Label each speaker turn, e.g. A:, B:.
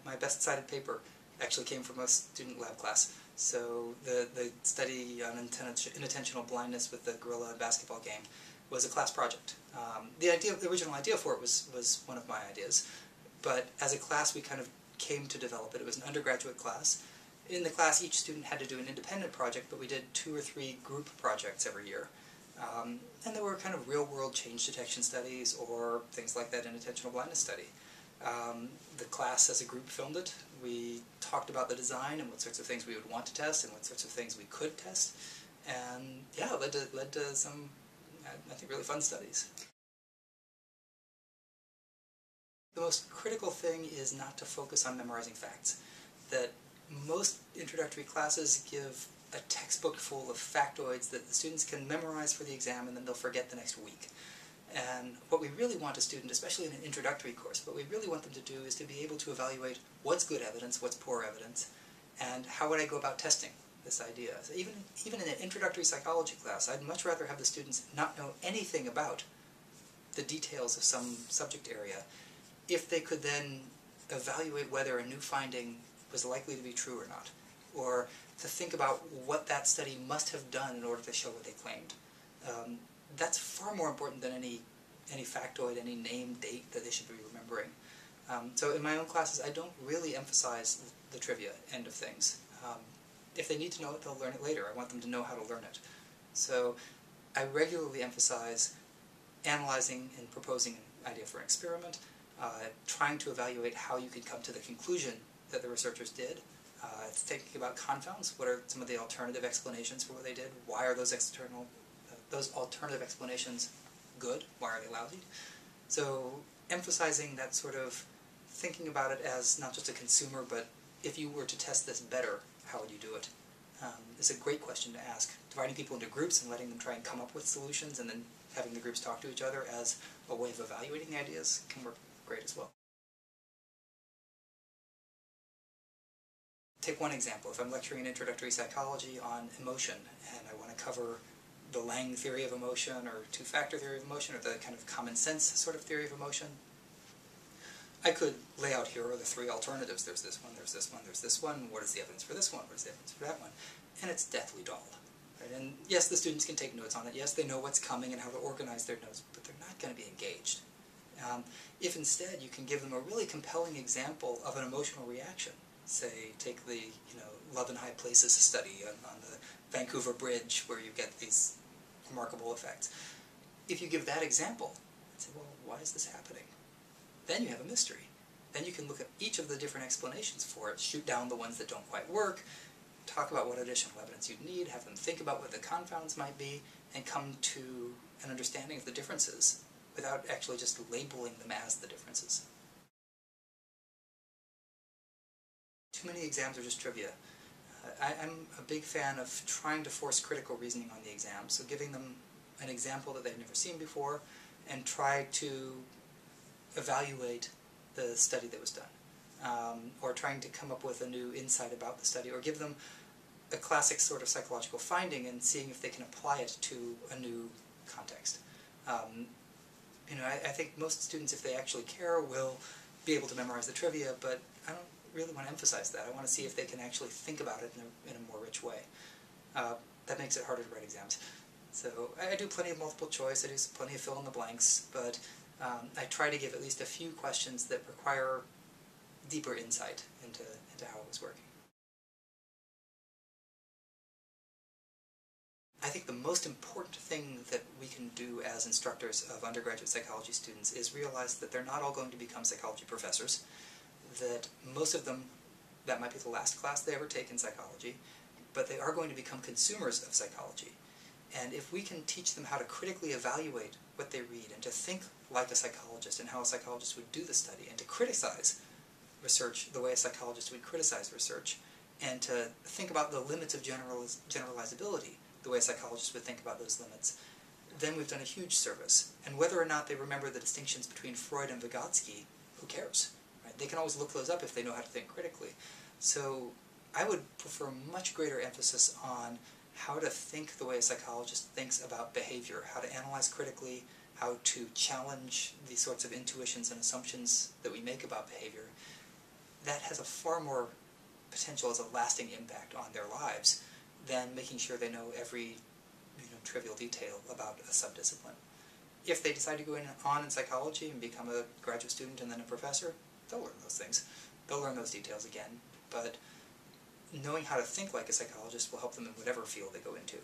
A: my best cited paper actually came from a student lab class. So the study on inattentional blindness with the gorilla basketball game was a class project. The original idea for it was one of my ideas, but as a class we kind of came to develop it. It was an undergraduate class. In the class, each student had to do an independent project, but we did 2 or 3 group projects every year. And there were kind of real-world change detection studies or things like that inattentional blindness study. The class as a group filmed it. We talked about the design and what sorts of things we would want to test and what sorts of things we could test. And yeah, it led to some, I think, really fun studies. The most critical thing is not to focus on memorizing facts. That most introductory classes give a textbook full of factoids that the students can memorize for the exam and then they'll forget the next week. And what we really want a student, especially in an introductory course, what we really want them to do is to be able to evaluate what's good evidence, what's poor evidence, and how would I go about testing this idea. So even in an introductory psychology class, I'd much rather have the students not know anything about the details of some subject area if they could then evaluate whether a new finding was likely to be true or not, or to think about what that study must have done in order to show what they claimed. That's far more important than any factoid, any name, date that they should be remembering. So in my own classes, I don't really emphasize the trivia end of things. If they need to know it, they'll learn it later. I want them to know how to learn it. So I regularly emphasize analyzing and proposing an idea for an experiment, trying to evaluate how you could come to the conclusion that the researchers did, thinking about confounds. What are some of the alternative explanations for what they did? Why are those alternative explanations good? Why are they lousy? So emphasizing that sort of thinking about it as not just a consumer, but if you were to test this better, how would you do it? Is a great question to ask. Dividing people into groups and letting them try and come up with solutions and then having the groups talk to each other as a way of evaluating the ideas can work great as well. Take one example. If I'm lecturing in introductory psychology on emotion and I want to cover the Lang theory of emotion or two-factor theory of emotion or the kind of common sense sort of theory of emotion, I could lay out here are the 3 alternatives. There's this one, there's this one, there's this one. What is the evidence for this one? What is the evidence for that one? And it's deathly dull. Right? And yes, the students can take notes on it. Yes, they know what's coming and how to organize their notes, but they're not going to be engaged. If instead you can give them a really compelling example of an emotional reaction, say, take the Love in High Places study on the Vancouver Bridge where you get these remarkable effects. If you give that example and say, well, why is this happening? Then you have a mystery. Then you can look at each of the different explanations for it, shoot down the ones that don't quite work, talk about what additional evidence you'd need, have them think about what the confounds might be, and come to an understanding of the differences without actually just labeling them as the differences. Too many exams are just trivia. I'm a big fan of trying to force critical reasoning on the exam, so giving them an example that they've never seen before and try to evaluate the study that was done, or trying to come up with a new insight about the study, or give them a classic sort of psychological finding and seeing if they can apply it to a new context. I think most students, if they actually care, will be able to memorize the trivia, but I don't really want to emphasize that. I want to see if they can actually think about it in a more rich way. That makes it harder to write exams. So I do plenty of multiple choice, I do plenty of fill in the blanks, but I try to give at least a few questions that require deeper insight into how it was working. I think the most important thing that we can do as instructors of undergraduate psychology students is realize that they're not all going to become psychology professors, that most of them, that might be the last class they ever take in psychology, but they are going to become consumers of psychology. And if we can teach them how to critically evaluate what they read and to think like a psychologist and how a psychologist would do the study and to criticize research the way a psychologist would criticize research and to think about the limits of generalizability the way a psychologist would think about those limits, then we've done a huge service. And whether or not they remember the distinctions between Freud and Vygotsky, who cares? Right? They can always look those up if they know how to think critically. So I would prefer much greater emphasis on how to think the way a psychologist thinks about behavior, how to analyze critically, how to challenge the sorts of intuitions and assumptions that we make about behavior, that has a far more potential as a lasting impact on their lives than making sure they know every trivial detail about a subdiscipline. If they decide to go on in psychology and become a graduate student and then a professor, they'll learn those things. They'll learn those details again, but knowing how to think like a psychologist will help them in whatever field they go into.